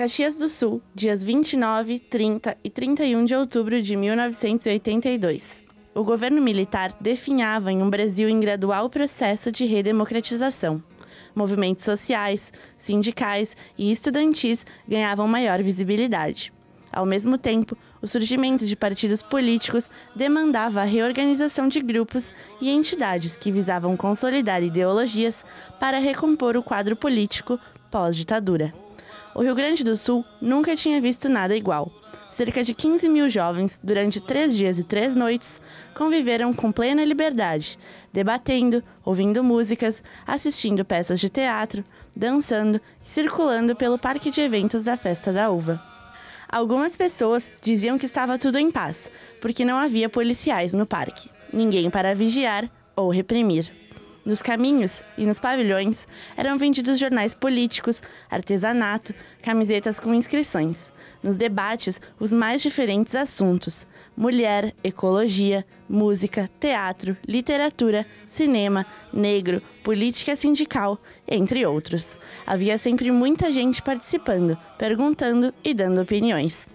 Caxias do Sul, dias 29, 30 e 31 de outubro de 1982. O governo militar definhava em um Brasil em gradual processo de redemocratização. Movimentos sociais, sindicais e estudantis ganhavam maior visibilidade. Ao mesmo tempo, o surgimento de partidos políticos demandava a reorganização de grupos e entidades que visavam consolidar ideologias para recompor o quadro político pós-ditadura. O Rio Grande do Sul nunca tinha visto nada igual. Cerca de 15 mil jovens, durante 3 dias e 3 noites, conviveram com plena liberdade, debatendo, ouvindo músicas, assistindo peças de teatro, dançando e circulando pelo parque de eventos da Festa da Uva. Algumas pessoas diziam que estava tudo em paz, porque não havia policiais no parque, ninguém para vigiar ou reprimir. Nos caminhos e nos pavilhões eram vendidos jornais políticos, artesanato, camisetas com inscrições. Nos debates, os mais diferentes assuntos: mulher, ecologia, música, teatro, literatura, cinema, negro, política sindical, entre outros. Havia sempre muita gente participando, perguntando e dando opiniões.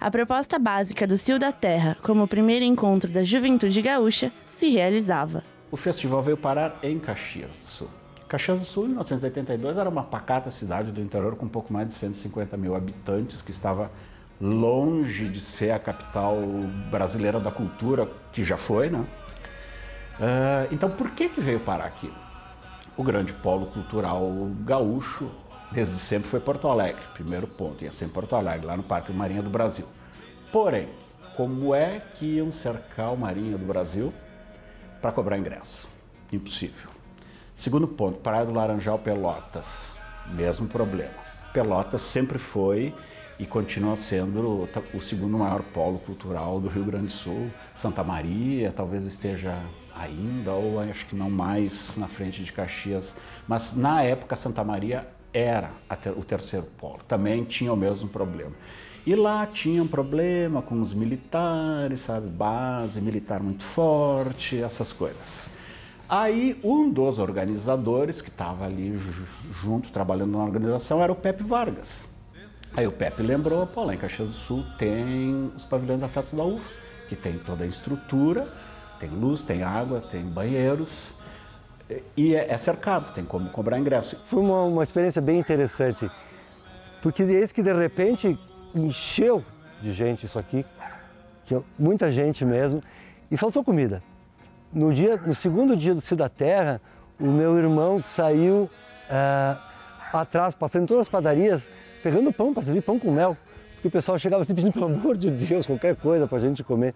A proposta básica do Cio da Terra, como o primeiro encontro da juventude gaúcha, se realizava. O festival veio parar em Caxias do Sul. Caxias do Sul, em 1982, era uma pacata cidade do interior com um pouco mais de 150 mil habitantes, que estava longe de ser a capital brasileira da cultura, que já foi, né? Então, por que veio parar aqui? O grande polo cultural gaúcho, desde sempre, foi Porto Alegre. Primeiro ponto, ia ser em Porto Alegre, lá no Parque Marinha do Brasil. Porém, como é que iam cercar o Marinha do Brasil para cobrar ingresso? Impossível. Segundo ponto, Praia do Laranjal, Pelotas, mesmo problema. Pelotas sempre foi e continua sendo o segundo maior polo cultural do Rio Grande do Sul. Santa Maria talvez esteja ainda, ou acho que não mais, na frente de Caxias. Mas na época Santa Maria era o terceiro polo, também tinha o mesmo problema. E lá tinha um problema com os militares, sabe, base militar muito forte, essas coisas. Aí um dos organizadores que estava ali junto, trabalhando na organização, era o Pepe Vargas. Aí o Pepe lembrou, pô, lá em Caxias do Sul tem os pavilhões da Festa da Uva, que tem toda a estrutura, tem luz, tem água, tem banheiros, e é cercado, tem como cobrar ingresso. Foi uma experiência bem interessante, porque desde que de repente encheu de gente isso aqui, tinha muita gente mesmo, e faltou comida. No segundo dia do Cio da Terra, o meu irmão saiu atrás, passando em todas as padarias, pegando pão para servir pão com mel, porque o pessoal chegava assim pedindo, pelo amor de Deus, qualquer coisa para a gente comer.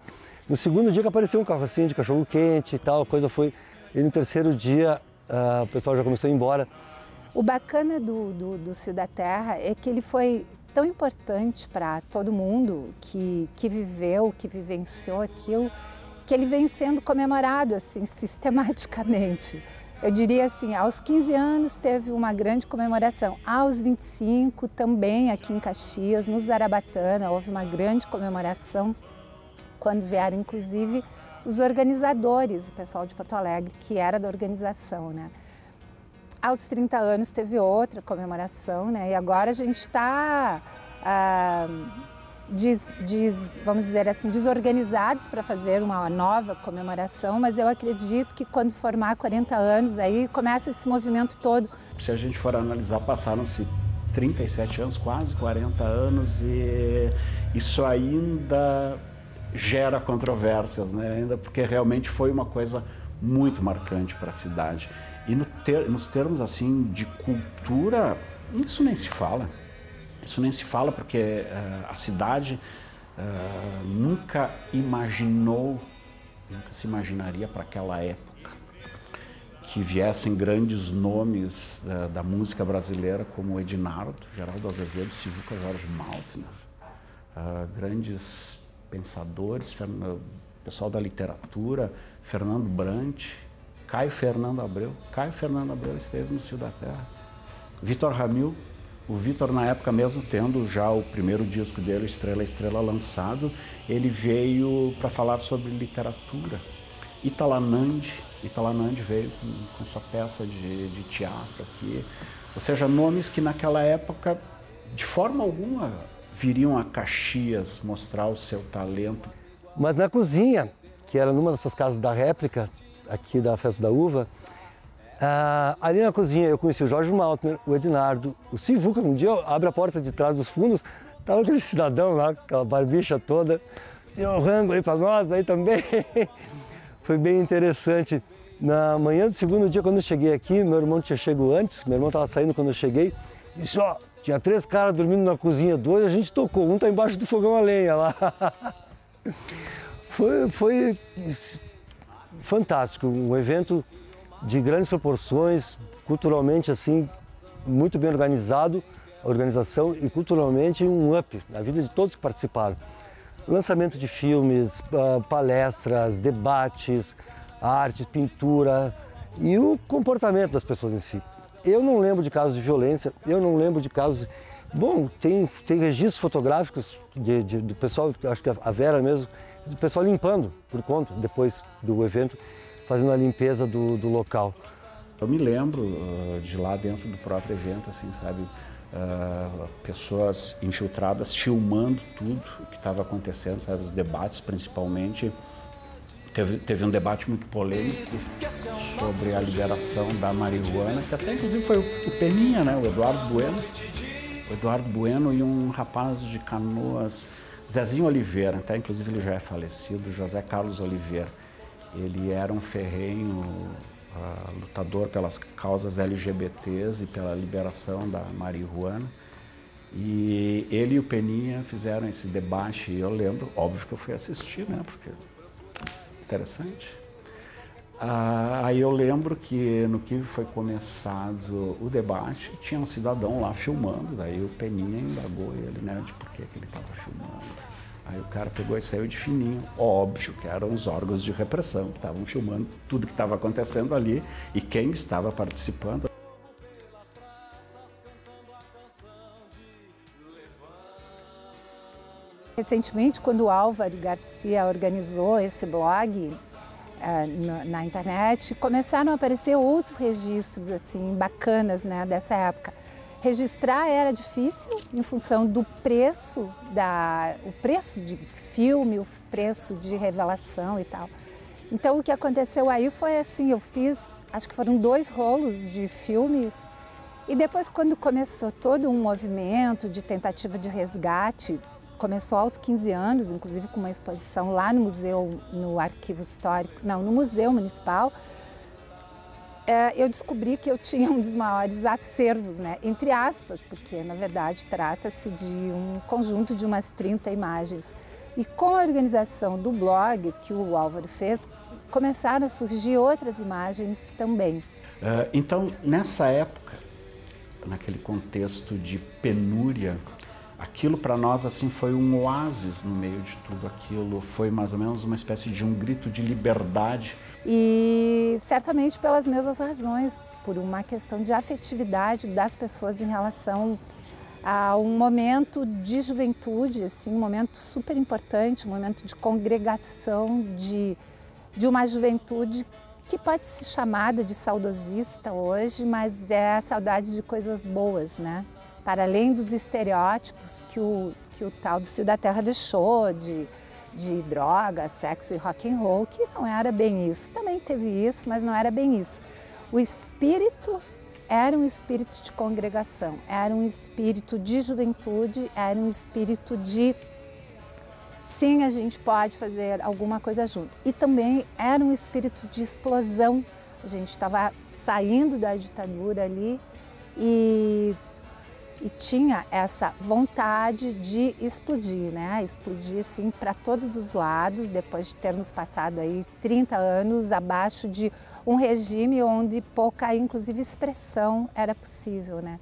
No segundo dia que apareceu um carro assim de cachorro quente e tal, a coisa foi... E no terceiro dia o pessoal já começou a ir embora. O bacana do Cio da Terra é que ele foi tão importante para todo mundo que viveu, que vivenciou aquilo, que ele vem sendo comemorado assim, sistematicamente. Eu diria assim, aos 15 anos teve uma grande comemoração, aos 25 também aqui em Caxias, no Zarabatana, houve uma grande comemoração, quando vieram inclusive os organizadores, o pessoal de Porto Alegre, que era da organização, né? Aos 30 anos teve outra comemoração, né? E agora a gente está, vamos dizer assim, desorganizados para fazer uma nova comemoração, mas eu acredito que quando formar 40 anos, aí começa esse movimento todo. Se a gente for analisar, passaram-se 37 anos, quase 40 anos, e isso ainda gera controvérsias, né? Ainda porque realmente foi uma coisa muito marcante para a cidade. E nos termos assim de cultura, isso nem se fala. Isso nem se fala porque a cidade nunca se imaginaria para aquela época que viessem grandes nomes da música brasileira como Ednardo, Geraldo Azevedo, Sivuca Jorge Maltner, grandes pensadores, pessoal da literatura, Fernando Brant, Caio Fernando Abreu. Caio Fernando Abreu esteve no Cio da Terra. Vitor Ramil, o Vitor, na época mesmo tendo já o primeiro disco dele, Estrela, lançado, ele veio para falar sobre literatura. Italanandi veio com sua peça de teatro aqui. Ou seja, nomes que naquela época de forma alguma viriam a Caxias mostrar o seu talento. Mas na cozinha, que era numa dessas casas da réplica, aqui da Festa da Uva, ali na cozinha eu conheci o Jorge Maltner, o Ednardo, o Sivuca. Um dia eu abro a porta de trás dos fundos, estava aquele cidadão lá, aquela barbicha toda, tem um rango aí para nós aí também. Foi bem interessante. Na manhã do segundo dia, quando eu cheguei aqui, meu irmão tinha chegado antes, meu irmão estava saindo quando eu cheguei, disse, ó, tinha 3 caras dormindo na cozinha, 2 a gente tocou, um tá embaixo do fogão a lenha lá. Foi fantástico, um evento de grandes proporções, culturalmente assim, muito bem organizado, a organização, e culturalmente um up na vida de todos que participaram. Lançamento de filmes, palestras, debates, arte, pintura e o comportamento das pessoas em si. Eu não lembro de casos de violência, eu não lembro de casos... Bom, tem registros fotográficos do pessoal, acho que a Vera mesmo, do pessoal limpando por conta, depois do evento, fazendo a limpeza do local. Eu me lembro de lá dentro do próprio evento, assim, sabe, pessoas infiltradas filmando tudo o que estava acontecendo, sabe, os debates principalmente. Teve um debate muito polêmico sobre a liberação da marihuana, que até inclusive foi o Peninha, né, o Eduardo Bueno. O Eduardo Bueno e um rapaz de Canoas, Zezinho Oliveira, até inclusive ele já é falecido, José Carlos Oliveira. Ele era um ferrenho lutador pelas causas LGBTs e pela liberação da marihuana. E ele e o Peninha fizeram esse debate e eu lembro, óbvio que eu fui assistir, né, porque interessante. Aí eu lembro que no que foi começado o debate, tinha um cidadão lá filmando, daí o Peninha indagou ele, né, de por que ele estava filmando. Aí o cara pegou e saiu de fininho, óbvio que eram os órgãos de repressão que estavam filmando tudo que estava acontecendo ali e quem estava participando. Recentemente, quando o Álvaro Garcia organizou esse blog na internet, começaram a aparecer outros registros assim bacanas, né, dessa época. Registrar era difícil em função do preço, o preço de filme, o preço de revelação e tal. Então o que aconteceu aí foi assim, eu fiz, acho que foram 2 rolos de filmes e depois quando começou todo um movimento de tentativa de resgate, começou aos 15 anos, inclusive com uma exposição lá no museu, no Arquivo Histórico, não, no Museu Municipal, eu descobri que eu tinha um dos maiores acervos, né, entre aspas, porque na verdade trata-se de um conjunto de umas 30 imagens. E com a organização do blog que o Álvaro fez, começaram a surgir outras imagens também. Então, nessa época, naquele contexto de penúria, aquilo para nós assim foi um oásis no meio de tudo aquilo, foi mais ou menos uma espécie de um grito de liberdade. E certamente pelas mesmas razões, por uma questão de afetividade das pessoas em relação a um momento de juventude, assim, um momento super importante, um momento de congregação de uma juventude que pode ser chamada de saudosista hoje, mas é a saudade de coisas boas, né? Para além dos estereótipos que o tal do Cio da Terra deixou, de droga, sexo e rock and roll, que não era bem isso. Também teve isso, mas não era bem isso. O espírito era um espírito de congregação, era um espírito de juventude, era um espírito de sim, a gente pode fazer alguma coisa junto. E também era um espírito de explosão. A gente estava saindo da ditadura ali e tinha essa vontade de explodir, né? Explodir assim para todos os lados, depois de termos passado aí 30 anos abaixo de um regime onde pouca, inclusive, expressão era possível, né?